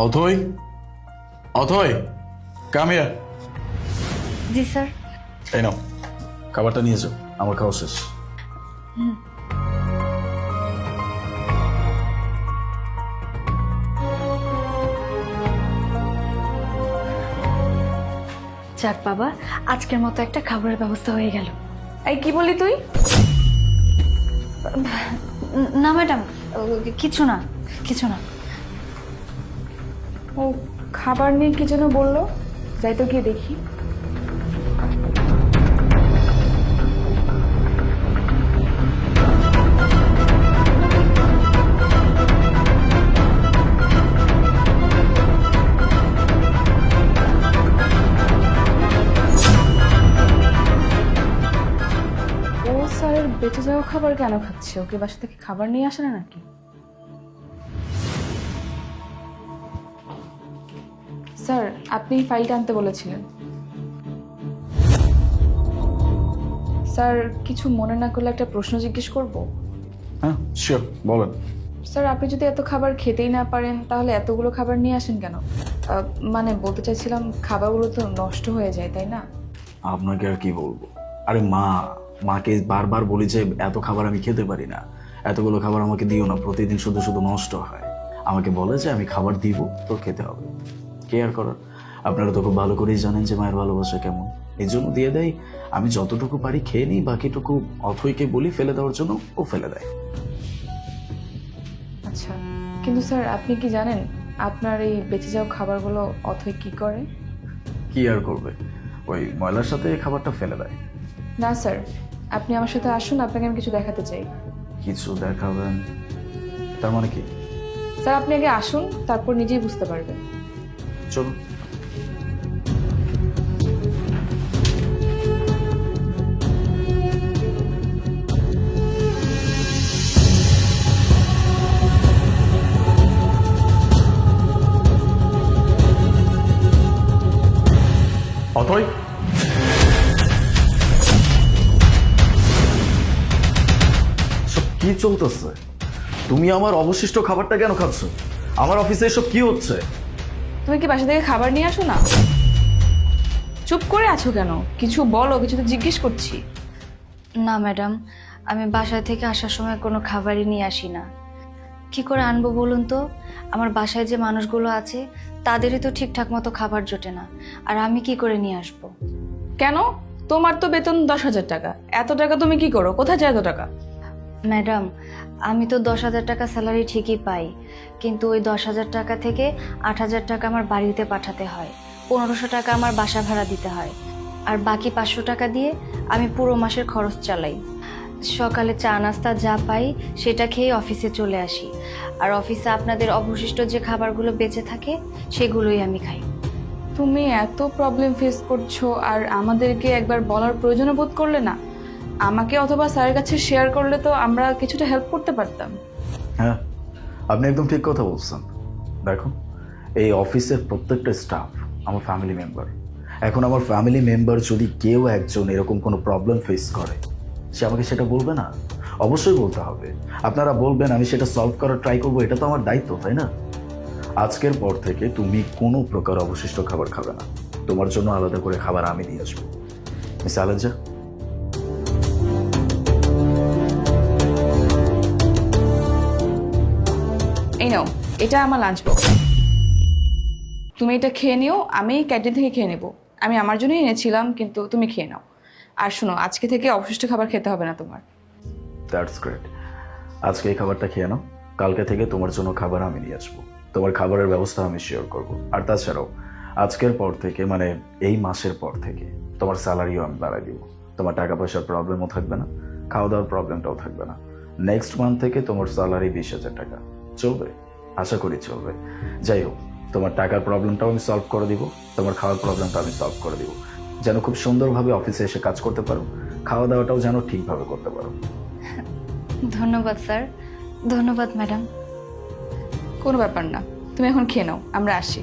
Othoi, Othoi, come here. G sir. এই নাও, খাবারটা নিয়ে যাও, আমার খাওয়া শেষ। যাক বাবা, আজকের মতো একটা খাবারের ব্যবস্থা হয়ে গেল। এই কি বলি তুই? না ম্যাডাম, কিছু না, কিছু না। ও খাবার নিয়ে কি যেন বললো, যাই তো গিয়ে দেখি। ও স্যারের বেঁচে যাওয়া খাবার কেন খাচ্ছে? ওকে বাসা থেকে খাবার নিয়ে আসে না নাকি? স্যার, আপনি ফাইলটা আনতে বলেছিলেন। স্যার, কিছু মনে না করলে একটা প্রশ্ন জিজ্ঞেস করব? হ্যাঁ শিওর, বলেন। স্যার, আপনি যদি এত খাবার খেতেই না পারেন তাহলে এতগুলো খাবার নিয়ে আসেন কেন? মানে বলতে চাইছিলাম, খাবারগুলো তো নষ্ট হয়ে যায়, তাই না? আপনাকে আর কি বলবো, আরে মাকে বারবার বলি যে এত খাবার আমি খেতে পারি না, এতগুলো খাবার আমাকে দিও না, প্রতিদিন শুধু শুধু নষ্ট হয়। আমাকে বলে যে আমি খাবার দিব, তোর খেতে হবে। কেয়ার করার, আপনারা তো খুব ভালো করেই জানেন যে মায়ের ভালোবাসা কেমন, এই জন্য দিয়ে দেয়। আমি যতটুকু পারি খেয়ে নিই, বাকিটুকু অথইকে বলি ফেলে দেওয়ার জন্য, ও ফেলে দেয়। আচ্ছা, কিন্তু স্যার আপনি কি জানেন আপনার এই বেঁচে যাওয়া খাবারগুলো অথই কি করে? কি আর করবে, ওই ময়লার সাথে খাবারটা ফেলে দেয়। না স্যার, আপনি আমার সাথে আসুন, আপনাকে আমি কিছু দেখাতে চাই। কিছু দেখাবেন? তার মানে কি? স্যার, আপনি আগে আসুন, তারপর নিজেই বুঝতে পারবেন। চলো। অথই, সব কি চলতেছে? তুমি আমার অবশিষ্ট খাবারটা কেন খাচ্ছ? আমার অফিসে এসব কি হচ্ছে? তুমি কি বাসা থেকে খাবার নিয়ে আসো না? চুপ করে আছো কেন? কিছু বলো, কিছু তো জিজ্ঞেস করছি। না ম্যাডাম, আমি বাসায় থেকে আসার সময় কোনো খাবারই নিয়ে আসি না। কি করে আনবো বলুন তো? আমার বাসায় যে মানুষগুলো আছে তাদেরই তো ঠিকঠাক মতো খাবার জোটে না, আর আমি কি করে নিয়ে আসবো? কেন? তোমার তো বেতন 10,000 টাকা। এত টাকা তুমি কি করো? কোথায় যায় এত টাকা? ম্যাডাম, আমি তো 10,000 টাকা স্যালারি ঠিকই পাই, কিন্তু ওই 10,000 টাকা থেকে 8,000 টাকা আমার বাড়িতে পাঠাতে হয়, 1500 টাকা আমার বাসা ভাড়া দিতে হয়, আর বাকি 500 টাকা দিয়ে আমি পুরো মাসের খরচ চালাই। সকালে চা নাস্তা যা পাই সেটা খেয়ে অফিসে চলে আসি, আর অফিসে আপনাদের অবশিষ্ট যে খাবারগুলো বেঁচে থাকে সেগুলোই আমি খাই। তুমি এত প্রবলেম ফেস করছো আর আমাদেরকে একবার বলার প্রয়োজন বোধ করলে না? আমাকে অথবা স্যারের কাছে শেয়ার করলে তো আমরা কিছুটা হেল্প করতে পারতাম। হ্যাঁ, আপনি একদম ঠিক কথা বলছেন। দেখো, এই অফিসের প্রত্যেকটা স্টাফ আমার ফ্যামিলি মেম্বার। এখন আমার ফ্যামিলি মেম্বার যদি কেউ একজন এরকম কোনো প্রবলেম ফেস করে, সে আমাকে সেটা বলবে না? অবশ্যই বলতে হবে। আপনারা বলবেন, আমি সেটা সলভ করার ট্রাই করবো, এটা তো আমার দায়িত্ব, তাই না? আজকের পর থেকে তুমি কোনো প্রকার অবশিষ্ট খাবার খাবে না। তোমার জন্য আলাদা করে খাবার আমি নিয়ে আসবো। মিস আলেঞ্জা, এই নাও, এটা আমার লাঞ্চ বক্স। তুমি এটা খেয়ে নিও, আমি ক্যান্টিন থেকে খেয়ে নেব। আমি আমার জন্যই এনেছিলাম, কিন্তু তুমি খেয়ে নাও। আর শোনো, আজকে থেকে অবশিষ্ট খাবার খেতে হবে না তোমার। That's great. আজকে এই খাবারটা খেয়ে নাও, কালকে থেকে তোমার জন্য খাবার আমি নিয়ে আসবো। তোমার খাবারের ব্যবস্থা আমি শেয়ার করব। আর তাছাড়াও আজকের পর থেকে, মানে এই মাসের পর থেকে, তোমার স্যালারিও আমি বাড়াই দিব। তোমার টাকা পয়সার প্রবলেমও থাকবে না, খাওয়া দাওয়ার প্রবলেমটাও থাকবে না। নেক্সট মান্থ থেকে তোমার স্যালারি 20,000 টাকা। চলবে? আশা করি চলবে। যাই হোক, তোমার টাকার প্রবলেমটাও আমি সলভ করে দিব, তোমার খাওয়ার প্রবলেমটা আমি সলভ করে দিব, যেন খুব সুন্দরভাবে অফিসে এসে কাজ করতে পারো, খাওয়া দাওয়াটাও যেন ঠিকভাবে করতে পারো। ধন্যবাদ স্যার, ধন্যবাদ ম্যাডাম। কোনো ব্যাপার না, তুমি এখন খেয়ে নাও, আমরা আসি।